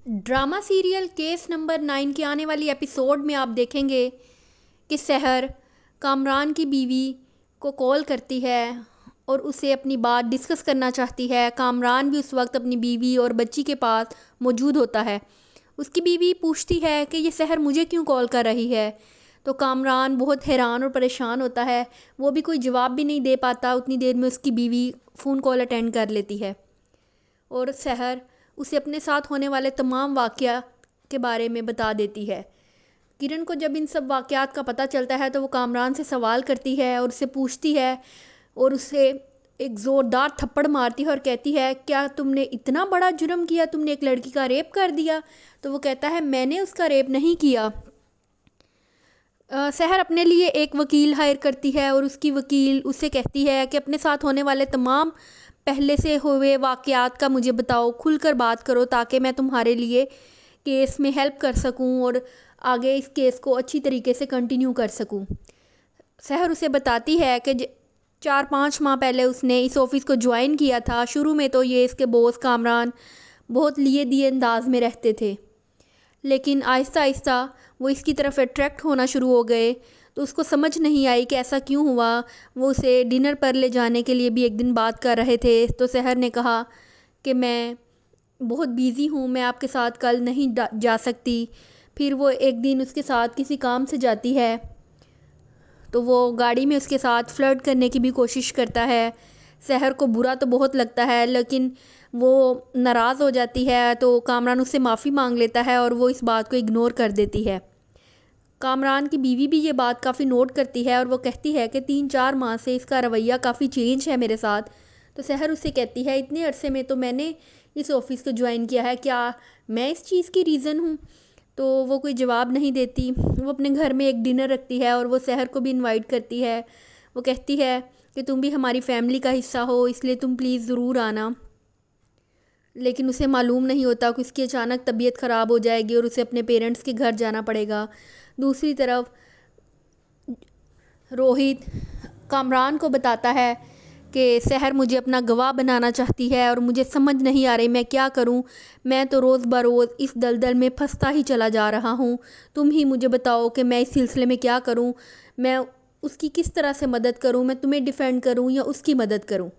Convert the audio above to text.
Drama serial case number 9 के आने वाली एपिसोड में आप देखेंगे कि सहर कामरान की बीवी को कॉल करती है और उसे अपनी बात डिस्कस करना चाहती है। कामरान भी उस वक्त अपनी बीवी और बच्ची के पास मौजूद होता है। उसकी बीवी पूछती है कि ये सहर मुझे क्यों कॉल कर रही है। तो कामरान बहुत हैरान और परेशान होता है। वो भी कोई जवाब भी नहीं दे पाता। उतनी देर में उसकी बीवी फ़ोन कॉल अटेंड कर लेती है और सहर उसे अपने साथ होने वाले तमाम वाक़या के बारे में बता देती है। किरण को जब इन सब वाक़यात का पता चलता है तो वो कामरान से सवाल करती है और उससे पूछती है और उसे एक ज़ोरदार थप्पड़ मारती है और कहती है, क्या तुमने इतना बड़ा जुर्म किया, तुमने एक लड़की का रेप कर दिया। तो वो कहता है, मैंने उसका रेप नहीं किया। सहर अपने लिए एक वकील हायर करती है और उसकी वकील उससे कहती है कि अपने साथ होने वाले तमाम पहले से हुए वाक़यात का मुझे बताओ, खुलकर बात करो ताकि मैं तुम्हारे लिए केस में हेल्प कर सकूं और आगे इस केस को अच्छी तरीके से कंटिन्यू कर सकूं। सहर उसे बताती है कि 4-5 माह पहले उसने इस ऑफ़िस को ज्वाइन किया था। शुरू में तो ये इसके बॉस कामरान बहुत लिए दिए अंदाज में रहते थे, लेकिन आहिस्ता आहिस्ता वो इसकी तरफ अट्रैक्ट होना शुरू हो गए। तो उसको समझ नहीं आई कि ऐसा क्यों हुआ। वो उसे डिनर पर ले जाने के लिए भी एक दिन बात कर रहे थे तो सहर ने कहा कि मैं बहुत बिज़ी हूँ, मैं आपके साथ कल नहीं जा सकती। फिर वो एक दिन उसके साथ किसी काम से जाती है तो वो गाड़ी में उसके साथ फ्लर्ट करने की भी कोशिश करता है। सहर को बुरा तो बहुत लगता है लेकिन वो नाराज़ हो जाती है तो कामरान उससे माफ़ी मांग लेता है और वो इस बात को इग्नोर कर देती है। कामरान की बीवी भी ये बात काफ़ी नोट करती है और वो कहती है कि 3-4 माह से इसका रवैया काफ़ी चेंज है मेरे साथ। तो सहर उससे कहती है, इतने अरसे में तो मैंने इस ऑफ़िस को ज्वाइन किया है, क्या मैं इस चीज़ की रीज़न हूँ। तो वो कोई जवाब नहीं देती। वो अपने घर में एक डिनर रखती है और वो सहर को भी इनवाइट करती है। वो कहती है कि तुम भी हमारी फैमिली का हिस्सा हो, इसलिए तुम प्लीज़ ज़रूर आना। लेकिन उसे मालूम नहीं होता कि उसकी अचानक तबीयत ख़राब हो जाएगी और उसे अपने पेरेंट्स के घर जाना पड़ेगा। दूसरी तरफ रोहित कामरान को बताता है कि सहर मुझे अपना गवाह बनाना चाहती है और मुझे समझ नहीं आ रही मैं क्या करूं। मैं तो रोज़ बरोज़ इस दलदल में फंसता ही चला जा रहा हूं। तुम ही मुझे बताओ कि मैं इस सिलसिले में क्या करूं। मैं उसकी किस तरह से मदद करूं, मैं तुम्हें डिफ़ेंड करूं या उसकी मदद करूं।